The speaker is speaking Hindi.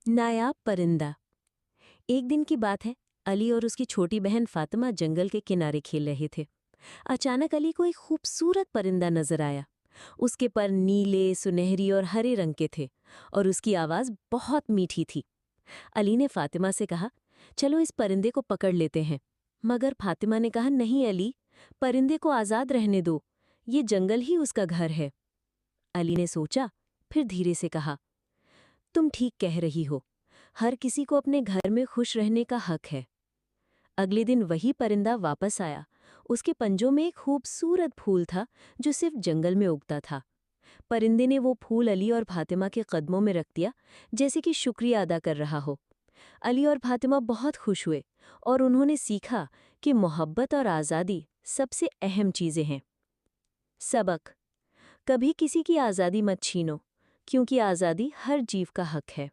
नायाब परिंदा। एक दिन की बात है। अली और उसकी छोटी बहन फातिमा जंगल के किनारे खेल रहे थे। अचानक अली को एक खूबसूरत परिंदा नजर आया। उसके पर नीले, सुनहरी और हरे रंग के थे और उसकी आवाज बहुत मीठी थी। अली ने फातिमा से कहा, चलो इस परिंदे को पकड़ लेते हैं। मगर फातिमा ने कहा, नहीं अली, परिंदे को आजाद रहने दो। ये जंगल ही उसका घर है। अली ने सोचा, फिर धीरे से कहा, तुम ठीक कह रही हो। हर किसी को अपने घर में खुश रहने का हक है। अगले दिन वही परिंदा वापस आया। उसके पंजों में एक खूबसूरत फूल था जो सिर्फ जंगल में उगता था। परिंदे ने वो फूल अली और फातिमा के कदमों में रख दिया, जैसे कि शुक्रिया अदा कर रहा हो। अली और फातिमा बहुत खुश हुए और उन्होंने सीखा कि मोहब्बत और आज़ादी सबसे अहम चीज़ें हैं। सबक: कभी किसी की आज़ादी मत छीनो, क्योंकि आज़ादी हर जीव का हक है।